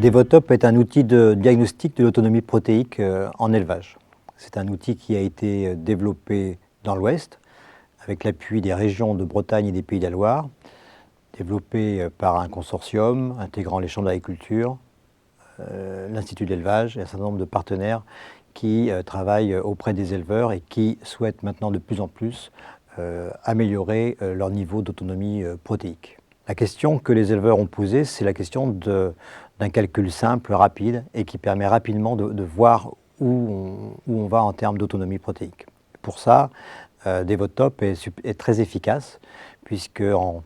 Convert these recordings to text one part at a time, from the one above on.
Devotop est un outil de diagnostic de l'autonomie protéique en élevage. C'est un outil qui a été développé dans l'Ouest avec l'appui des régions de Bretagne et des Pays de la Loire, développé par un consortium intégrant les chambres d'agriculture, l'Institut de l'élevage et un certain nombre de partenaires qui travaillent auprès des éleveurs et qui souhaitent maintenant de plus en plus améliorer leur niveau d'autonomie protéique. La question que les éleveurs ont posée, c'est la question d'un calcul simple, rapide, et qui permet rapidement de voir où on va en termes d'autonomie protéique. Pour ça, Devotop est très efficace, puisque en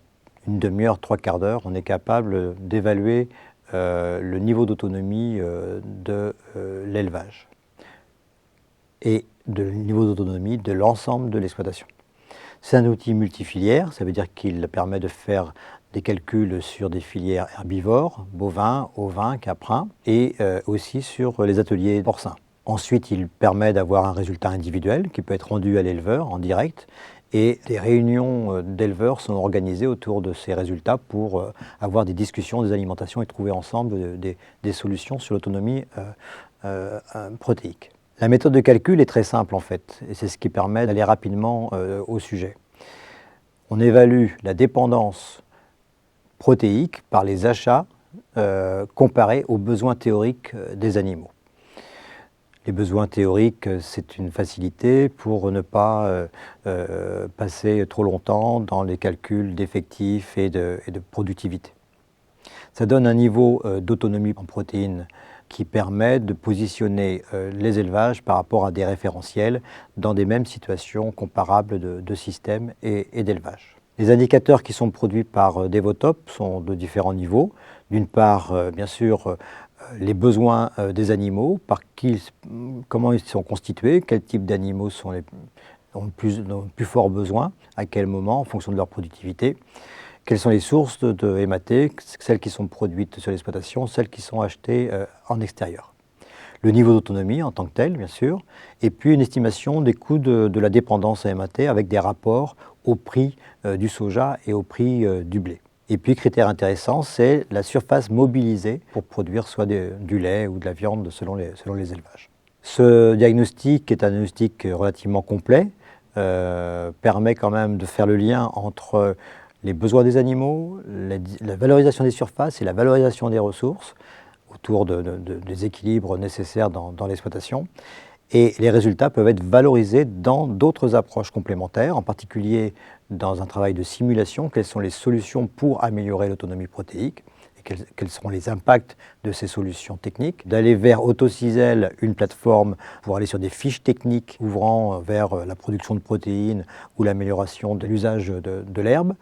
une demi-heure, trois quarts d'heure, on est capable d'évaluer le niveau d'autonomie de l'élevage et le niveau d'autonomie de l'ensemble de l'exploitation. C'est un outil multifilière, ça veut dire qu'il permet de faire des calculs sur des filières herbivores, bovins, ovins, caprins, et aussi sur les ateliers porcins. Ensuite, il permet d'avoir un résultat individuel qui peut être rendu à l'éleveur en direct, et des réunions d'éleveurs sont organisées autour de ces résultats pour avoir des discussions, des alimentations et trouver ensemble des solutions sur l'autonomie protéique. La méthode de calcul est très simple en fait, et c'est ce qui permet d'aller rapidement au sujet. On évalue la dépendance protéique par les achats comparés aux besoins théoriques des animaux. Les besoins théoriques, c'est une facilité pour ne pas passer trop longtemps dans les calculs d'effectifs et de productivité. Ça donne un niveau d'autonomie en protéines qui permet de positionner les élevages par rapport à des référentiels dans des mêmes situations comparables de systèmes et d'élevage. Les indicateurs qui sont produits par Devotop sont de différents niveaux. D'une part, bien sûr, les besoins des animaux, comment ils sont constitués, quel type d'animaux ont le plus fort besoin, à quel moment, en fonction de leur productivité. Quelles sont les sources de MAT, celles qui sont produites sur l'exploitation, celles qui sont achetées en extérieur. Le niveau d'autonomie en tant que tel, bien sûr, et puis une estimation des coûts de la dépendance à MAT avec des rapports au prix du soja et au prix du blé. Et puis, critère intéressant, c'est la surface mobilisée pour produire soit du lait ou de la viande selon les élevages. Ce diagnostic est un diagnostic relativement complet, permet quand même de faire le lien entre les besoins des animaux, la valorisation des surfaces et la valorisation des ressources autour des équilibres nécessaires dans l'exploitation. Et les résultats peuvent être valorisés dans d'autres approches complémentaires, en particulier dans un travail de simulation, quelles sont les solutions pour améliorer l'autonomie protéique et quels seront les impacts de ces solutions techniques, d'aller vers Autocisel, une plateforme pour aller sur des fiches techniques ouvrant vers la production de protéines ou l'amélioration de l'usage de l'herbe,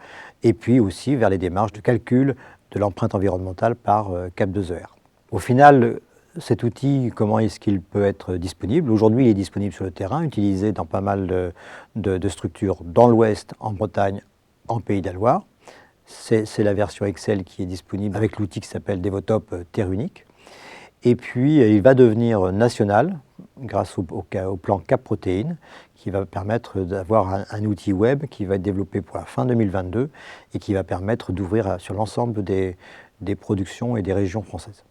et puis aussi vers les démarches de calcul de l'empreinte environnementale par CAP2ER. Au final, cet outil, comment est-ce qu'il peut être disponible? Aujourd'hui, il est disponible sur le terrain, utilisé dans pas mal de structures dans l'Ouest, en Bretagne, en Pays de la Loire. C'est la version Excel qui est disponible avec l'outil qui s'appelle Devotop Terre Unique. Et puis, il va devenir national grâce au plan Cap Protéines, qui va permettre d'avoir un outil web qui va être développé pour la fin 2022 et qui va permettre d'ouvrir sur l'ensemble des productions et des régions françaises.